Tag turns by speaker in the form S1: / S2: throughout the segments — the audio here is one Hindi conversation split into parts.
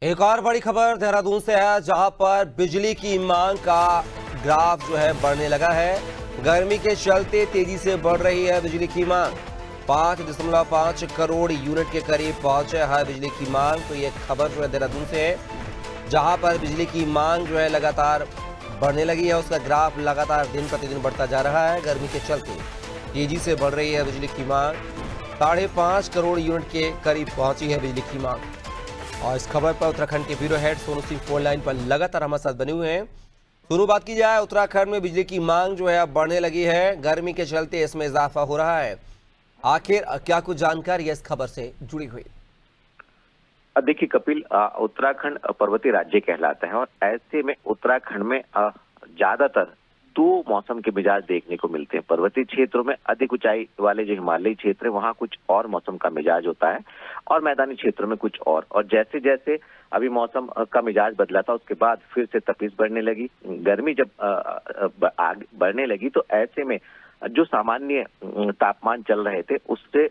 S1: एक और बड़ी खबर देहरादून से है, जहां पर बिजली की मांग का ग्राफ जो है बढ़ने लगा है। गर्मी के चलते तेजी से बढ़ रही है बिजली की मांग। 5.5 करोड़ यूनिट के करीब पहुंचे है बिजली की मांग। तो ये खबर जो है देहरादून से है, जहां पर बिजली की मांग जो है लगातार बढ़ने लगी है। उसका ग्राफ लगातार दिन प्रतिदिन बढ़ता जा रहा है। गर्मी के चलते तेजी से बढ़ रही है बिजली की मांग। 5.5 करोड़ यूनिट के करीब पहुंची है बिजली की मांग। और इस खबर पर उत्तराखंड के bureau head Sonu Singh phone line पर लगातार हमारे साथ बने हुए हैं। सोनू, बात की जाए, उत्तराखंड में बिजली की मांग जो है अब बढ़ने लगी है। गर्मी के चलते इसमें इजाफा हो रहा है। आखिर क्या कुछ जानकारी है इस खबर से जुड़ी हुई?
S2: देखिए कपिल, उत्तराखंड पर्वतीय राज्य कहलाता है और ऐसे में उत्तराखंड में ज्यादातर दो मौसम के मिजाज देखने को मिलते हैं। पर्वतीय क्षेत्रों में अधिक ऊंचाई वाले जो हिमालयी क्षेत्र है वहाँ कुछ और मौसम का मिजाज होता है और मैदानी क्षेत्रों में कुछ और जैसे जैसे अभी मौसम का मिजाज बदला था उसके बाद फिर से तपिश बढ़ने लगी। गर्मी जब बढ़ने लगी तो ऐसे में जो सामान्य तापमान चल रहे थे उससे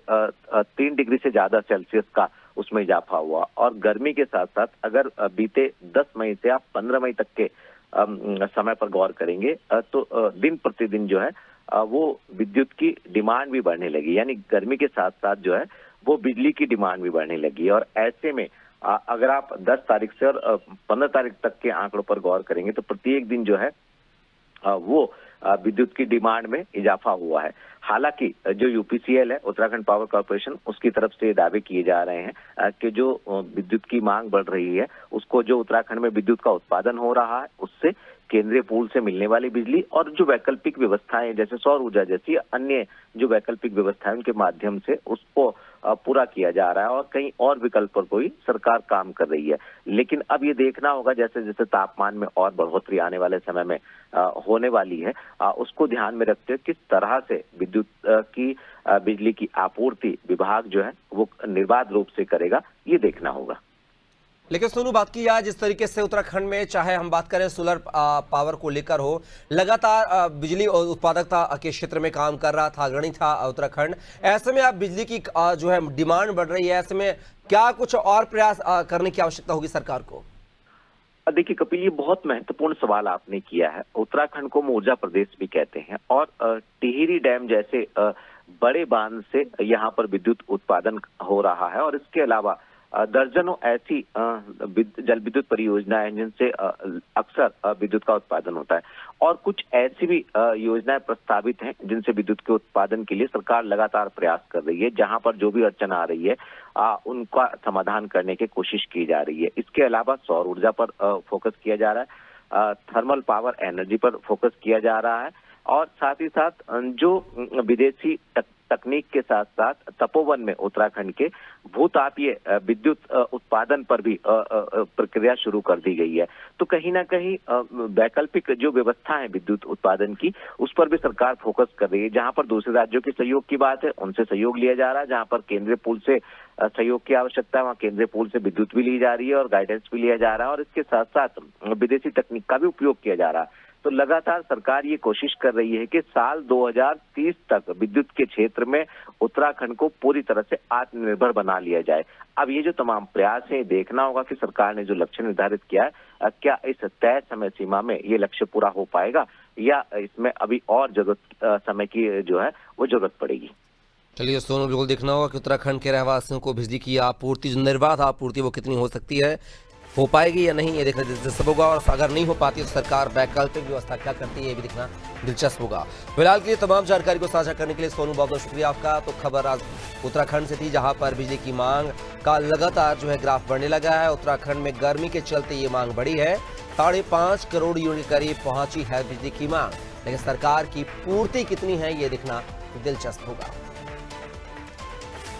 S2: 3 डिग्री से ज्यादा सेल्सियस का उसमें इजाफा हुआ। और गर्मी के साथ साथ अगर बीते 10 मई से आप 15 मई तक के समय पर गौर करेंगे तो दिन प्रतिदिन जो है वो विद्युत की डिमांड भी बढ़ने लगी। यानी गर्मी के साथ साथ जो है वो बिजली की डिमांड भी बढ़ने लगी। और ऐसे में अगर आप 10 तारीख से और 15 तारीख तक के आंकड़ों पर गौर करेंगे तो प्रत्येक दिन जो है वो विद्युत की डिमांड में इजाफा हुआ है। हालांकि जो यूपीसीएल है, उत्तराखंड पावर कॉर्पोरेशन, उसकी तरफ से दावे किए जा रहे हैं कि जो विद्युत की मांग बढ़ रही है उसको जो उत्तराखंड में विद्युत का उत्पादन हो रहा है उससे केंद्रीय पूल से मिलने वाली बिजली और जो वैकल्पिक व्यवस्थाएं जैसे सौर ऊर्जा जैसी अन्य जो वैकल्पिक व्यवस्थाएं उनके माध्यम से उसको पूरा किया जा रहा है और कई और विकल्पों पर कोई सरकार काम कर रही है। लेकिन अब ये देखना होगा जैसे जैसे तापमान में और बढ़ोतरी आने वाले समय में होने वाली है, उसको ध्यान में रखते हुए किस तरह से विद्युत की बिजली की आपूर्ति विभाग जो है वो निर्बाध रूप से करेगा, ये देखना होगा।
S1: लेकिन सोनू, बात की जाए जिस तरीके से उत्तराखंड में, चाहे हम बात करें सोलर पावर को लेकर हो, लगातार बिजली और उत्पादकता के क्षेत्र में काम कर रहा था, अग्रणी था उत्तराखंड। ऐसे में अब बिजली की जो है डिमांड बढ़ रही है, ऐसे में क्या कुछ और प्रयास करने की आवश्यकता होगी सरकार को?
S2: देखिए कपिल, ये बहुत महत्वपूर्ण सवाल आपने किया है। उत्तराखंड को ऊर्जा प्रदेश भी कहते हैं और टिहरी डैम जैसे बड़े बांध से यहाँ पर विद्युत उत्पादन हो रहा है और इसके अलावा दर्जनों ऐसी जल विद्युत परियोजनाएं हैं जिनसे अक्सर विद्युत का उत्पादन होता है और कुछ ऐसी भी योजनाएं प्रस्तावित हैं जिनसे विद्युत के उत्पादन के लिए सरकार लगातार प्रयास कर रही है। जहां पर जो भी अड़चन आ रही है उनका समाधान करने की कोशिश की जा रही है। इसके अलावा सौर ऊर्जा पर फोकस किया जा रहा है, थर्मल पावर एनर्जी पर फोकस किया जा रहा है और साथ ही साथ जो विदेशी तकनीक के साथ साथ तपोवन में उत्तराखंड के भूतापीय विद्युत उत्पादन पर भी प्रक्रिया शुरू कर दी गई है। तो कहीं ना कहीं वैकल्पिक जो व्यवस्था है विद्युत उत्पादन की उस पर भी सरकार फोकस कर रही है। जहां पर दूसरे राज्यों के सहयोग की बात है उनसे सहयोग लिया जा रहा है, जहां पर केंद्रीय पूल से सहयोग की आवश्यकता है वहाँ केंद्रीय पूल से विद्युत भी ली जा रही है और गाइडेंस भी लिया जा रहा है और इसके साथ साथ विदेशी तकनीक का भी उपयोग किया जा रहा है। तो लगातार सरकार ये कोशिश कर रही है कि साल 2030 तक विद्युत के क्षेत्र में उत्तराखंड को पूरी तरह से आत्मनिर्भर बना लिया जाए। अब ये जो तमाम प्रयास है, देखना होगा कि सरकार ने जो लक्ष्य निर्धारित किया है क्या इस तय समय सीमा में ये लक्ष्य पूरा हो पाएगा या इसमें अभी और समय की जो है वो जरूरत पड़ेगी।
S1: चलिए सोनू, बिल्कुल देखना होगा कि उत्तराखंड के रहवासियों को बिजली की आपूर्ति, जो निर्बाध आपूर्ति, वो कितनी हो सकती है, हो पाएगी या नहीं, ये देखना दिलचस्प होगा। और अगर नहीं हो पाती तो सरकार वैकल्पिक व्यवस्था क्या करती है, ये भी देखना दिलचस्प होगा। फिलहाल के लिए तमाम जानकारी को साझा करने के लिए सोनू, बहुत बहुत शुक्रिया आपका। तो खबर आज उत्तराखंड से थी, जहां पर बिजली की मांग का लगातार जो है ग्राफ बढ़ने लगा है। उत्तराखंड में गर्मी के चलते ये मांग बढ़ी है। 5.5 करोड़ यूनिट के करीब पहुंची है बिजली की मांग, लेकिन सरकार की पूर्ति कितनी है ये देखना दिलचस्प होगा।